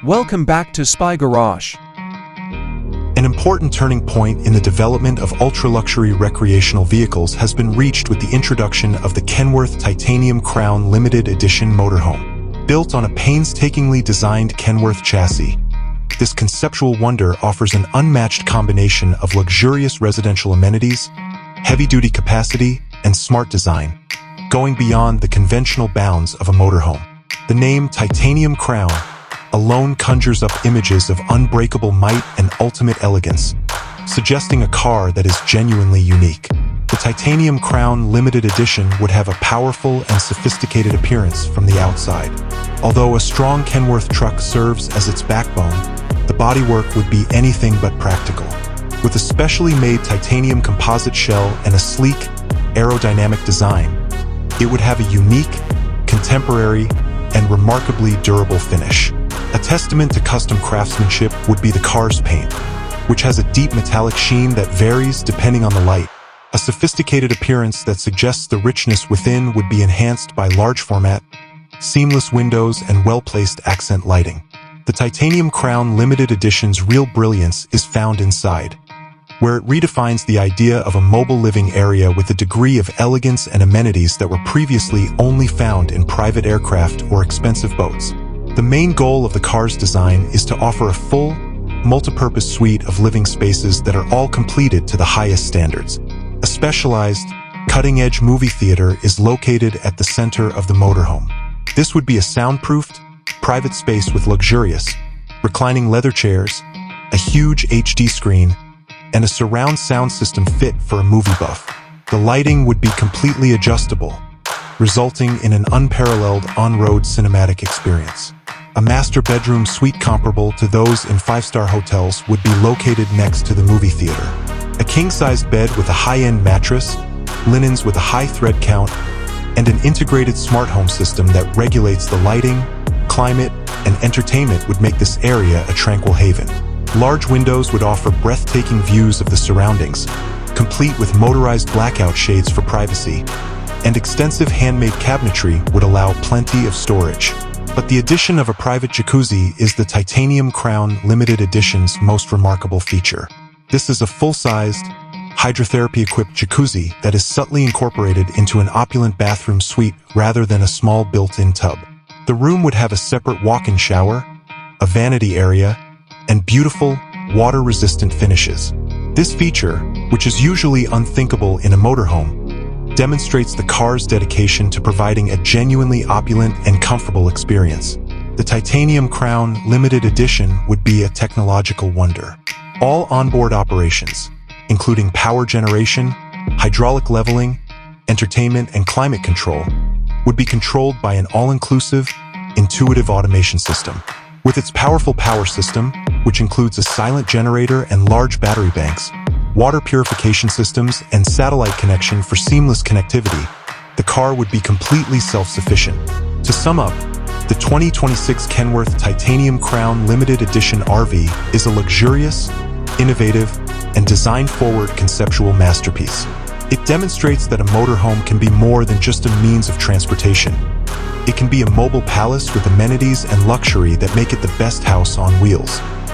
Welcome back to Spy Garage. An important turning point in the development of ultra-luxury recreational vehicles has been reached with the introduction of the Kenworth Titanium Crown Limited Edition motorhome. Built on a painstakingly designed Kenworth chassis, this conceptual wonder offers an unmatched combination of luxurious residential amenities, heavy-duty capacity, and smart design, going beyond the conventional bounds of a motorhome. The name Titanium Crown alone conjures up images of unbreakable might and ultimate elegance, suggesting a car that is genuinely unique. The Titanium Crown Limited Edition would have a powerful and sophisticated appearance from the outside. Although a strong Kenworth truck serves as its backbone, the bodywork would be anything but practical. With a specially made titanium composite shell and a sleek, aerodynamic design, it would have a unique, contemporary, and remarkably durable finish. A testament to custom craftsmanship would be the car's paint, which has a deep metallic sheen that varies depending on the light. A sophisticated appearance that suggests the richness within would be enhanced by large format, seamless windows, and well-placed accent lighting. The Titanium Crown Limited Edition's real brilliance is found inside, where it redefines the idea of a mobile living area with a degree of elegance and amenities that were previously only found in private aircraft or expensive boats. The main goal of the car's design is to offer a full, multi-purpose suite of living spaces that are all completed to the highest standards. A specialized, cutting-edge movie theater is located at the center of the motorhome. This would be a soundproofed, private space with luxurious, reclining leather chairs, a huge HD screen, and a surround sound system fit for a movie buff. The lighting would be completely adjustable, resulting in an unparalleled on-road cinematic experience. A master bedroom suite comparable to those in five-star hotels would be located next to the movie theater. A king-sized bed with a high-end mattress, linens with a high thread count, and an integrated smart home system that regulates the lighting, climate, and entertainment would make this area a tranquil haven. Large windows would offer breathtaking views of the surroundings, complete with motorized blackout shades for privacy, and extensive handmade cabinetry would allow plenty of storage. But the addition of a private jacuzzi is the Titanium Crown Limited Edition's most remarkable feature. This is a full-sized, hydrotherapy-equipped jacuzzi that is subtly incorporated into an opulent bathroom suite rather than a small built-in tub. The room would have a separate walk-in shower, a vanity area, and beautiful, water-resistant finishes. This feature, which is usually unthinkable in a motorhome, demonstrates the car's dedication to providing a genuinely opulent and comfortable experience. The Titanium Crown Limited Edition would be a technological wonder. All onboard operations, including power generation, hydraulic leveling, entertainment, and climate control, would be controlled by an all-inclusive, intuitive automation system. With its powerful power system, which includes a silent generator and large battery banks, water purification systems, and satellite connection for seamless connectivity, the car would be completely self-sufficient. To sum up, the 2026 Kenworth Titanium Crown Limited Edition RV is a luxurious, innovative, and design-forward conceptual masterpiece. It demonstrates that a motorhome can be more than just a means of transportation. It can be a mobile palace with amenities and luxury that make it the best house on wheels.